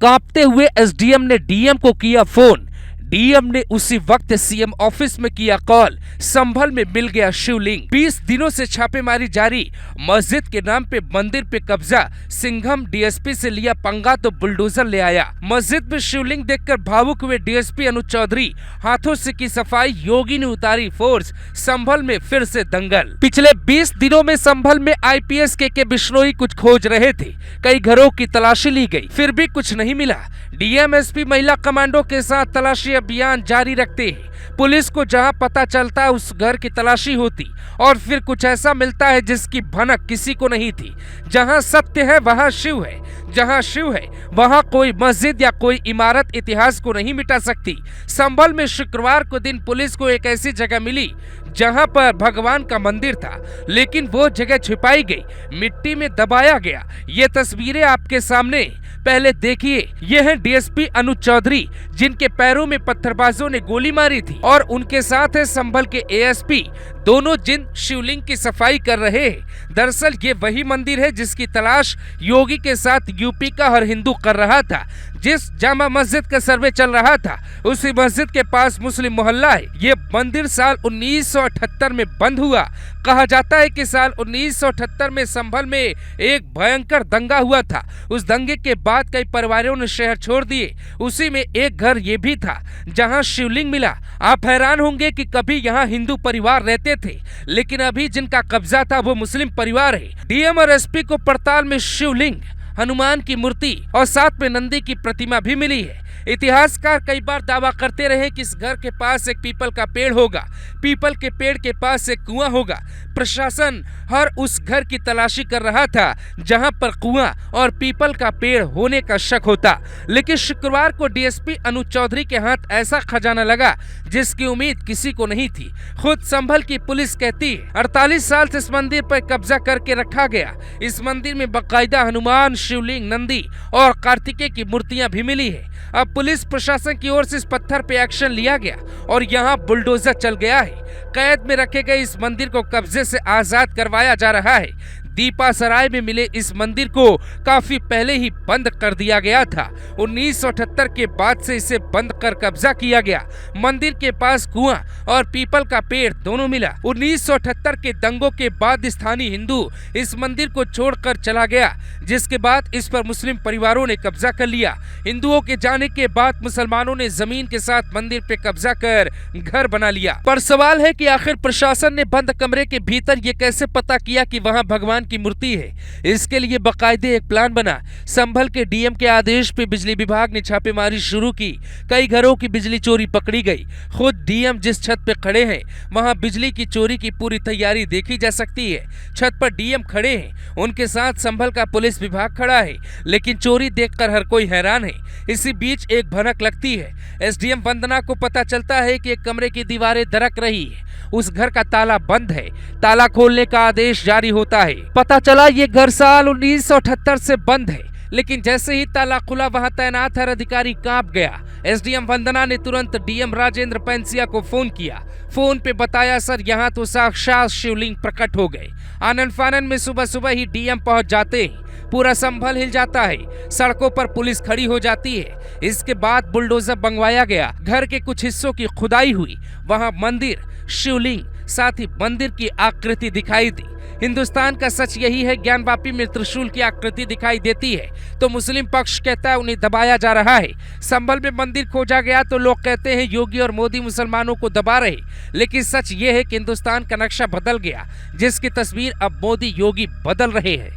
कांपते हुए एसडीएम ने डीएम को किया फोन। डीएम ने उसी वक्त सीएम ऑफिस में किया कॉल। संभल में मिल गया शिवलिंग। 20 दिनों से छापेमारी जारी। मस्जिद के नाम पे मंदिर पे कब्जा। सिंघम डीएसपी से लिया पंगा तो बुलडोजर ले आया। मस्जिद में शिवलिंग देखकर भावुक हुए डीएसपी अनुज चौधरी। हाथों से की सफाई, योगी ने उतारी फोर्स। संभल में फिर से दंगल। पिछले 20 दिनों में संभल में आईपीएस के बिश्नोई कुछ खोज रहे थे। कई घरों की तलाशी ली गई, फिर भी कुछ नहीं मिला। डीएम एसपी महिला कमांडो के साथ तलाशी अभियान जारी रखते हैं। पुलिस को जहां पता चलता है उस घर की तलाशी होती और फिर कुछ ऐसा मिलता है जिसकी भनक किसी को नहीं थी। जहां सत्य है वहां शिव है, जहां शिव है वहां कोई मस्जिद या कोई इमारत इतिहास को नहीं मिटा सकती। संभल में शुक्रवार को दिन पुलिस को एक ऐसी जगह मिली जहां पर भगवान का मंदिर था, लेकिन वो जगह छिपाई गई, मिट्टी में दबाया गया। ये तस्वीरें आपके सामने। पहले देखिए, ये है डीएसपी अनुज चौधरी जिनके पैरों में पत्थरबाजों ने गोली मारी थी, और उनके साथ है संभल के एएसपी, दोनों जिन शिवलिंग की सफाई कर रहे हैं। दरअसल ये वही मंदिर है जिसकी तलाश योगी के साथ यूपी का हर हिंदू कर रहा था। जिस जामा मस्जिद का सर्वे चल रहा था उसी मस्जिद के पास मुस्लिम मोहल्ला है। ये मंदिर साल 1978 में बंद हुआ। कहा जाता है कि साल 1978 में संभल में एक भयंकर दंगा हुआ था। उस दंगे के बाद कई परिवारों ने शहर छोड़ दिए। उसी में एक घर ये भी था जहां शिवलिंग मिला। आप हैरान होंगे कि कभी यहाँ हिंदू परिवार रहते थे, लेकिन अभी जिनका कब्जा था वो मुस्लिम परिवार है। डीएम और एसपी को पड़ताल में शिवलिंग, हनुमान की मूर्ति और साथ में नंदी की प्रतिमा भी मिली है। इतिहासकार कई बार दावा करते रहे कि इस घर के पास एक पीपल का पेड़ होगा, पीपल के पेड़ के पास एक कुआं होगा। प्रशासन हर उस घर की तलाशी कर रहा था जहां पर कुआं और पीपल का पेड़ होने का शक होता, लेकिन शुक्रवार को डीएसपी अनुज चौधरी के हाथ ऐसा खजाना लगा जिसकी उम्मीद किसी को नहीं थी। खुद संभल की पुलिस कहती है 48 साल से इस मंदिर पर कब्जा करके रखा गया। इस मंदिर में बाकायदा हनुमान, शिवलिंग, नंदी और कार्तिकेय की मूर्तियां भी मिली है। अब पुलिस प्रशासन की ओर से इस पत्थर पे एक्शन लिया गया और यहाँ बुलडोजर चल गया है। कैद में रखे गए इस मंदिर को कब्जे से आजाद करवाया जा रहा है। दीपा सराय में मिले इस मंदिर को काफी पहले ही बंद कर दिया गया था। 1978 के बाद से इसे बंद कर कब्जा किया गया। मंदिर के पास कुआं और पीपल का पेड़ दोनों मिला। 1978 के दंगों के बाद स्थानीय हिंदू इस मंदिर को छोड़कर चला गया, जिसके बाद इस पर मुस्लिम परिवारों ने कब्जा कर लिया। हिंदुओं के जाने के बाद मुसलमानों ने जमीन के साथ मंदिर पे कब्जा कर घर बना लिया। पर सवाल है कि आखिर प्रशासन ने बंद कमरे के भीतर ये कैसे पता किया कि वहां भगवान की मूर्ति है। इसके लिए बाकायदे एक प्लान बना। संभल के डीएम के आदेश पे बिजली विभाग ने छापेमारी शुरू की। कई घरों की बिजली चोरी पकड़ी गई। खुद डीएम जिस छत पे खड़े हैं वहां बिजली की चोरी की पूरी तैयारी देखी जा सकती है। छत पर डीएम खड़े हैं, उनके साथ संभल का पुलिस विभाग खड़ा है, लेकिन चोरी देखकर हर कोई हैरान है। इसी बीच एक भनक लगती है। एसडीएम वंदना को पता चलता है कि एक कमरे की दीवारें दरक रही है। उस घर का ताला बंद है। ताला खोलने का आदेश जारी होता है। पता चला ये घर साल 1978 से बंद है, लेकिन जैसे ही ताला खुला वहां तैनात हर अधिकारी कांप गया। एसडीएम वंदना ने तुरंत डीएम राजेंद्र पेंसिया को फोन किया। फोन पे बताया, सर यहाँ तो साक्षात शिवलिंग प्रकट हो गए। आनन फानन में सुबह सुबह ही डीएम पहुंच जाते हैं। पूरा संभल हिल जाता है। सड़कों पर पुलिस खड़ी हो जाती है। इसके बाद बुलडोजर मंगवाया गया। घर के कुछ हिस्सों की खुदाई हुई। वहां मंदिर, शिवलिंग, साथ ही मंदिर की आकृति दिखाई दी। हिंदुस्तान का सच यही है, ज्ञानवापी में त्रिशूल की आकृति दिखाई देती है तो मुस्लिम पक्ष कहता है उन्हें दबाया जा रहा है। संभल में मंदिर खोजा गया तो लोग कहते हैं योगी और मोदी मुसलमानों को दबा रहे, लेकिन सच ये है कि हिंदुस्तान का नक्शा बदल गया, जिसकी तस्वीर अब मोदी योगी बदल रहे हैं।